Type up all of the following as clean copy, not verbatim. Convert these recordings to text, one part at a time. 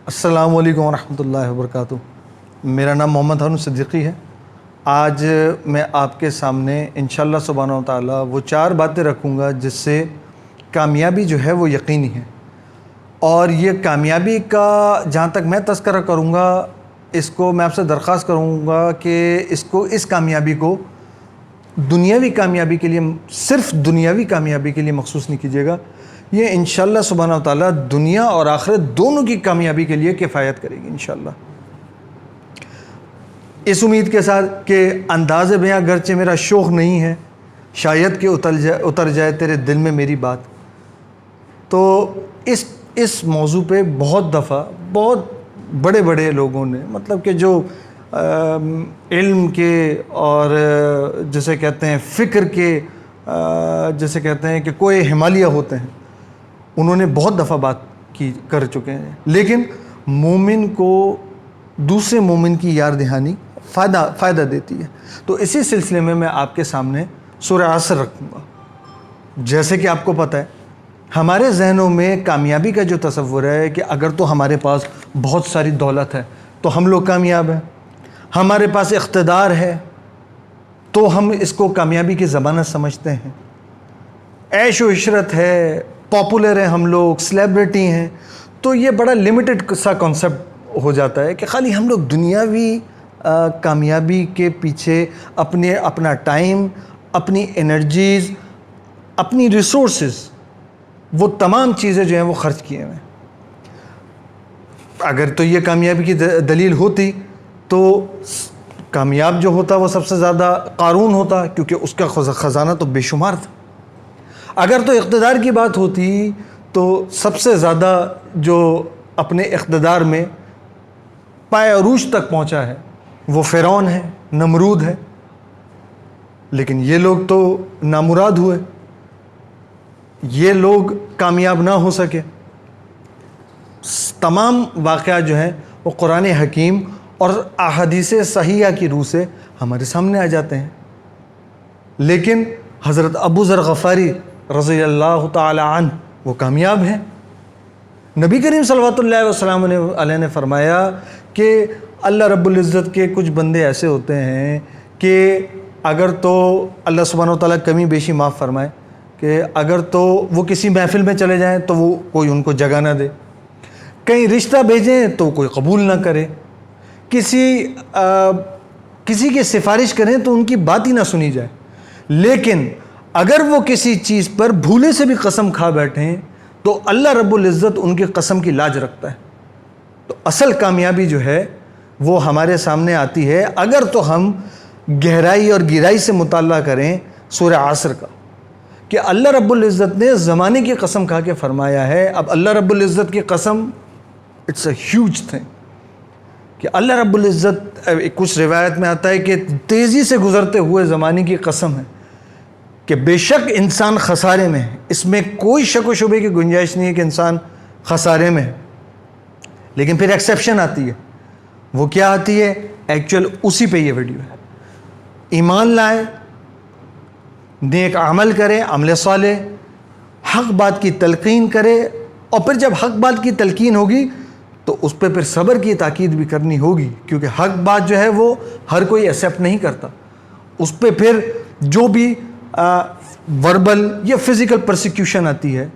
السلام علیکم ورحمۃ اللہ وبرکاتہ۔ میرا نام محمد ہارون صدیقی ہے۔ آج میں آپ کے سامنے انشاءاللہ سبحانہ و تعالیٰ وہ 4 باتیں رکھوں گا جس سے کامیابی جو ہے وہ یقینی ہے، اور یہ کامیابی کا جہاں تک میں تذکرہ کروں گا، اس کو میں آپ سے درخواست کروں گا کہ اس کامیابی کو دنیاوی کامیابی کے لیے، صرف دنیاوی کامیابی کے لیے مخصوص نہیں کیجیے گا۔ یہ انشاءاللہ سبحانہ و تعالیٰ دنیا اور آخرت دونوں کی کامیابی کے لیے کفایت کرے گی انشاءاللہ۔ اس امید کے ساتھ کہ انداز بیاں گرچہ میرا شوق نہیں ہے، شاید کہ اتر جائے تیرے دل میں میری بات، تو اس موضوع پہ بہت دفعہ بہت بڑے بڑے لوگوں نے، مطلب کہ جو علم کے اور جسے کہتے ہیں فکر کے، جسے کہتے ہیں کہ کوئی ہمالیہ ہوتے ہیں، انہوں نے بہت دفعہ بات کر چکے ہیں، لیکن مومن کو دوسرے مومن کی یاد دہانی فائدہ دیتی ہے۔ تو اسی سلسلے میں آپ کے سامنے سورہ عصر رکھوں گا۔ جیسے کہ آپ کو پتہ ہے، ہمارے ذہنوں میں کامیابی کا جو تصور ہے کہ اگر تو ہمارے پاس بہت ساری دولت ہے تو ہم لوگ کامیاب ہیں، ہمارے پاس اقتدار ہے تو ہم اس کو کامیابی کی ضمانت سمجھتے ہیں، عیش و عشرت ہے، پاپولر ہیں، ہم لوگ سیلیبریٹی ہیں، تو یہ بڑا لمیٹڈ سا کانسیپٹ ہو جاتا ہے کہ خالی ہم لوگ دنیاوی کامیابی کے پیچھے اپنا ٹائم، اپنی انرجیز، اپنی ریسورسز، وہ تمام چیزیں جو ہیں وہ خرچ کیے ہوئے ہیں۔ اگر تو یہ کامیابی کی دلیل ہوتی تو کامیاب جو ہوتا وہ سب سے زیادہ قارون ہوتا، کیونکہ اس کا خزانہ تو بے شمار تھا۔ اگر تو اقتدار کی بات ہوتی تو سب سے زیادہ جو اپنے اقتدار میں پائے عروج تک پہنچا ہے وہ فرعون ہے، نمرود ہے، لیکن یہ لوگ تو نامراد ہوئے، یہ لوگ کامیاب نہ ہو سکے۔ تمام واقعات جو ہیں وہ قرآن حکیم اور احادیث صحیحہ کی روح سے ہمارے سامنے آ جاتے ہیں، لیکن حضرت ابو ذر غفاری رضی اللہ تعالی عنہ وہ کامیاب ہیں۔ نبی کریم صلوات اللہ وسلم علیہ نے فرمایا کہ اللہ رب العزت کے کچھ بندے ایسے ہوتے ہیں کہ اگر تو اللہ سبحانہ و تعالیٰ کمی بیشی معاف فرمائے کہ اگر تو وہ کسی محفل میں چلے جائیں تو وہ کوئی ان کو جگہ نہ دے، کہیں رشتہ بھیجیں تو کوئی قبول نہ کرے، کسی کی سفارش کریں تو ان کی بات ہی نہ سنی جائے، لیکن اگر وہ کسی چیز پر بھولے سے بھی قسم کھا بیٹھیں تو اللہ رب العزت ان کی قسم کی لاج رکھتا ہے۔ تو اصل کامیابی جو ہے وہ ہمارے سامنے آتی ہے اگر تو ہم گہرائی اور گہرائی سے مطالعہ کریں سورہ عصر کا، کہ اللہ رب العزت نے زمانے کی قسم کھا کے فرمایا ہے۔ اب اللہ رب العزت کی قسم اٹس اے ہیوج تھنگ، کہ اللہ رب العزت، کچھ روایت میں آتا ہے کہ تیزی سے گزرتے ہوئے زمانے کی قسم ہے کہ بے شک انسان خسارے میں ہے، اس میں کوئی شک و شبے کی گنجائش نہیں ہے کہ انسان خسارے میں ہے، لیکن پھر ایکسیپشن آتی ہے۔ وہ کیا آتی ہے؟ ایکچوئل اسی پہ یہ ویڈیو ہے۔ ایمان لائے، نیک عمل کرے، عمل صالح، حق بات کی تلقین کرے، اور پھر جب حق بات کی تلقین ہوگی تو اس پہ پھر صبر کی تاکید بھی کرنی ہوگی، کیونکہ حق بات جو ہے وہ ہر کوئی ایکسیپٹ نہیں کرتا، اس پہ پھر جو بھی وربل یا فزیکل پرسیکیوشن آتی ہے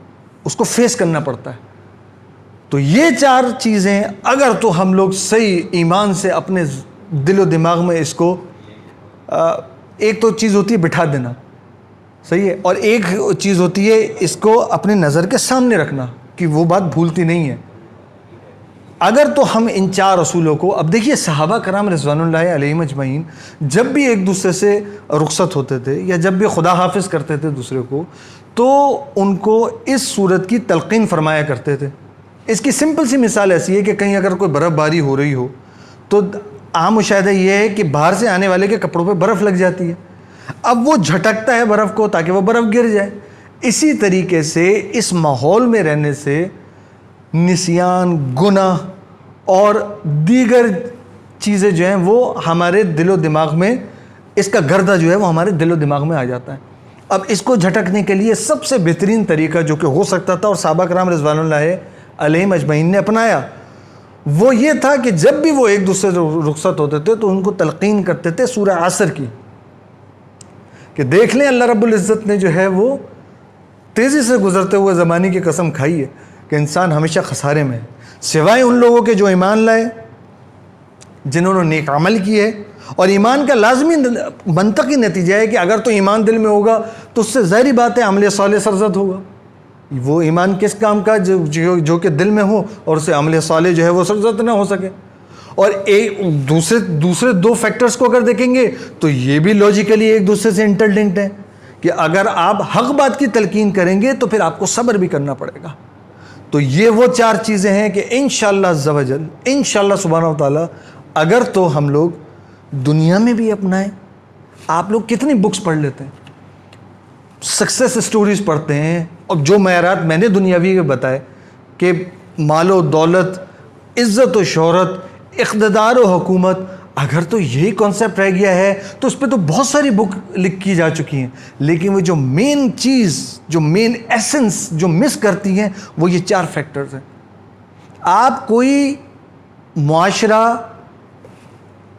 اس کو فیس کرنا پڑتا ہے۔ تو یہ 4 چیزیں اگر تو ہم لوگ صحیح ایمان سے اپنے دل و دماغ میں اس کو، ایک تو چیز ہوتی ہے بٹھا دینا، صحیح ہے، اور ایک چیز ہوتی ہے اس کو اپنے نظر کے سامنے رکھنا کہ وہ بات بھولتی نہیں ہے۔ اگر تو ہم ان 4 اصولوں کو، اب دیکھیے صحابہ کرام رضوان اللہ علیہم اجمعین جب بھی ایک دوسرے سے رخصت ہوتے تھے یا جب بھی خدا حافظ کرتے تھے دوسرے کو، تو ان کو اس صورت کی تلقین فرمایا کرتے تھے۔ اس کی سمپل سی مثال ایسی ہے کہ کہیں اگر کوئی برف باری ہو رہی ہو تو عام مشاہدہ یہ ہے کہ باہر سے آنے والے کے کپڑوں پہ برف لگ جاتی ہے، اب وہ جھٹکتا ہے برف کو تاکہ وہ برف گر جائے۔ اسی طریقے سے اس ماحول میں رہنے سے نسیان، گناہ اور دیگر چیزیں جو ہیں وہ ہمارے دل و دماغ میں، اس کا گردہ جو ہے وہ ہمارے دل و دماغ میں آ جاتا ہے۔ اب اس کو جھٹکنے کے لیے سب سے بہترین طریقہ جو کہ ہو سکتا تھا اور صحابہ کرام رضوان اللہ علیہم اجمعین نے اپنایا، وہ یہ تھا کہ جب بھی وہ ایک دوسرے سے رخصت ہوتے تھے تو ان کو تلقین کرتے تھے سورہ عصر کی، کہ دیکھ لیں اللہ رب العزت نے جو ہے وہ تیزی سے گزرتے ہوئے زمانے کی قسم کھائی ہے کہ انسان ہمیشہ خسارے میں ہے، سوائے ان لوگوں کے جو ایمان لائے، جنہوں نے نیک عمل کیے. اور ایمان کا لازمی منطقی نتیجہ ہے کہ اگر تو ایمان دل میں ہوگا تو اس سے ظاہری بات ہے عمل صالح سرزد ہوگا. وہ ایمان کس کام کا جو کہ دل میں ہو اور اسے عمل صالح جو ہے وہ سرزد نہ ہو سکے. اور ایک دوسرے دو فیکٹرز کو اگر دیکھیں گے تو یہ بھی لاجیکلی ایک دوسرے سے انٹرلنکڈ ہیں کہ اگر آپ حق بات کی تلقین کریں گے تو پھر آپ کو صبر بھی کرنا پڑے گا. تو یہ وہ چار چیزیں ہیں کہ انشاءاللہ عز و جل، انشاءاللہ سبحانہ و تعالیٰ اگر تو ہم لوگ دنیا میں بھی اپنائیں. آپ لوگ کتنی بکس پڑھ لیتے ہیں، سکسیس اسٹوریز پڑھتے ہیں، اور جو معیارات میں نے دنیاوی کے بتائے کہ مال و دولت، عزت و شہرت، اقتدار و حکومت، اگر تو یہی کانسیپٹ رہ گیا ہے تو اس پہ تو بہت ساری بک لکھی جا چکی ہیں، لیکن وہ جو مین چیز، جو مین ایسنس جو مس کرتی ہیں وہ یہ چار فیکٹرز ہیں. آپ کوئی معاشرہ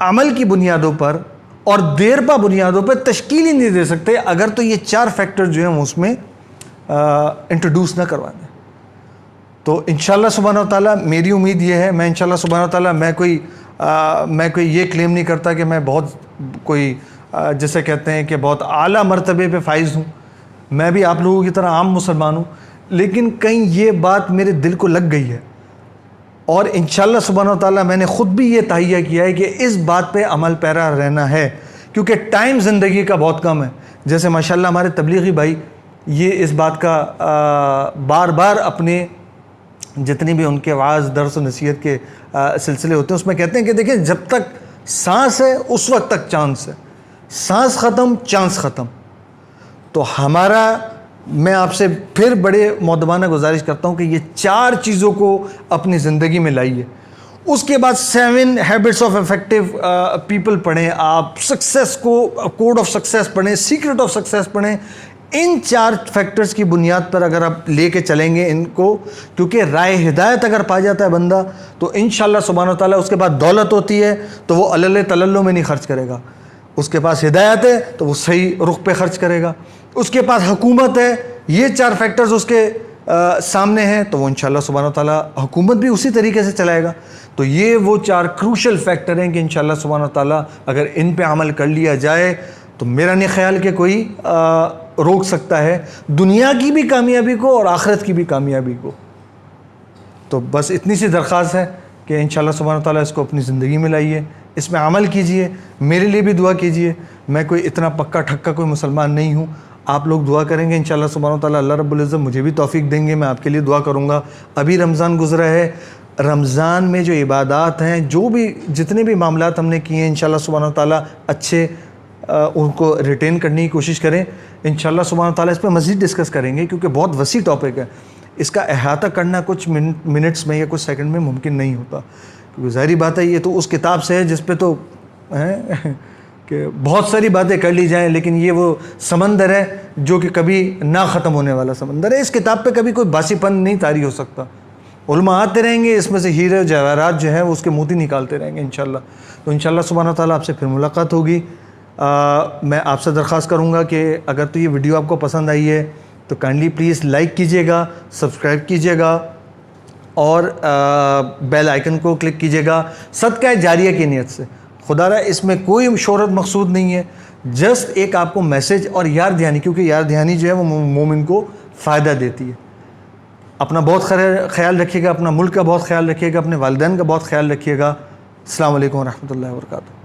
عمل کی بنیادوں پر اور دیرپا بنیادوں پر تشکیل ہی نہیں دے سکتے اگر تو یہ چار فیکٹر جو ہیں وہ اس میں انٹروڈیوس نہ کروا دیں. تو انشاءاللہ سبحانہ وتعالیٰ میری امید یہ ہے، میں انشاءاللہ سبحانہ وتعالیٰ میں کوئی یہ کلیم نہیں کرتا کہ میں بہت کوئی جیسے کہتے ہیں کہ بہت اعلیٰ مرتبے پہ فائز ہوں، میں بھی آپ لوگوں کی طرح عام مسلمان ہوں، لیکن کہیں یہ بات میرے دل کو لگ گئی ہے اور انشاءاللہ سبحانہ وتعالیٰ میں نے خود بھی یہ تہیہ کیا ہے کہ اس بات پہ عمل پیرا رہنا ہے، کیونکہ ٹائم زندگی کا بہت کم ہے. جیسے ماشاءاللہ ہمارے تبلیغی بھائی یہ اس بات کا بار بار اپنے جتنی بھی ان کے وعظ، درس و نصیحت کے سلسلے ہوتے ہیں اس میں کہتے ہیں کہ دیکھیں جب تک سانس ہے اس وقت تک چانس ہے، سانس ختم چانس ختم. تو ہمارا، میں آپ سے پھر بڑے مؤدبانہ گزارش کرتا ہوں کہ یہ چار چیزوں کو اپنی زندگی میں لائیے. اس کے بعد 7 ہیبٹس آف افیکٹو پیپل پڑھیں، آپ سکسیس کو، کوڈ آف سکسیس پڑھیں، سیکرٹ آف سکسیس پڑھیں. ان چار فیکٹرز کی بنیاد پر اگر آپ لے کے چلیں گے ان کو، کیونکہ رائے ہدایت اگر پا جاتا ہے بندہ تو انشاءاللہ سبحانہ وتعالیٰ اس کے بعد دولت ہوتی ہے تو وہ علل تللو میں نہیں خرچ کرے گا. اس کے پاس ہدایت ہے تو وہ صحیح رخ پہ خرچ کرے گا. اس کے پاس حکومت ہے، یہ چار فیکٹرز اس کے سامنے ہیں تو وہ انشاءاللہ سبحانہ وتعالیٰ حکومت بھی اسی طریقے سے چلائے گا. تو یہ وہ چار کروشل فیکٹر ہیں کہ انشاءاللہ سبحانہ وتعالیٰ اگر ان پہ عمل کر لیا جائے تو میرا نہیں خیال کہ کوئی روک سکتا ہے دنیا کی بھی کامیابی کو اور آخرت کی بھی کامیابی کو. تو بس اتنی سی درخواست ہے کہ انشاءاللہ سبحانہ وتعالیٰ اس کو اپنی زندگی میں لائیے، اس میں عمل کیجئے، میرے لیے بھی دعا کیجئے. میں کوئی اتنا پکا ٹھکا کوئی مسلمان نہیں ہوں، آپ لوگ دعا کریں گے انشاءاللہ سبحانہ وتعالیٰ، اللہ رب العزت مجھے بھی توفیق دیں گے، میں آپ کے لیے دعا کروں گا. ابھی رمضان گزرا ہے، رمضان میں جو عبادات ہیں، جو بھی جتنے بھی معاملات ہم نے کیے ہیں انشاءاللہ سبحانہ وتعالیٰ اچھے ان کو ریٹین کرنے کی کوشش کریں. انشاءاللہ سبحانہ وتعالیٰ اس پہ مزید ڈسکس کریں گے کیونکہ بہت وسیع ٹاپک ہے، اس کا احاطہ کرنا کچھ منٹس میں یا کچھ سیکنڈ میں ممکن نہیں ہوتا. کیونکہ ظاہری بات ہے یہ تو اس کتاب سے ہے جس پہ تو کہ بہت ساری باتیں کر لی جائیں، لیکن یہ وہ سمندر ہے جو کہ کبھی نہ ختم ہونے والا سمندر ہے. اس کتاب پہ کبھی کوئی باسی پن نہیں طاری ہو سکتا. علماء آتے رہیں گے، اس میں سے ہیرے جواہرات جو ہیں وہ اس کے موتی نکالتے رہیں گے انشاءاللہ. تو انشاءاللہ سبحانہ وتعالیٰ آپ سے پھر ملاقات ہوگی. میں آپ سے درخواست کروں گا کہ اگر تو یہ ویڈیو آپ کو پسند آئی ہے تو کائنڈلی پلیز لائک کیجئے گا، سبسکرائب کیجئے گا اور بیل آئیکن کو کلک کیجئے گا صدقہ جاریہ کی نیت سے. خدا رہا اس میں کوئی شہرت مقصود نہیں ہے، جسٹ ایک آپ کو میسج اور یار دہانی، کیونکہ یار دہانی جو ہے وہ مومن کو فائدہ دیتی ہے. اپنا بہت خیال رکھیے گا، اپنا ملک کا بہت خیال رکھیے گا، اپنے والدین کا بہت خیال رکھیے گا. السلام علیکم ورحمۃ اللہ وبرکاتہ.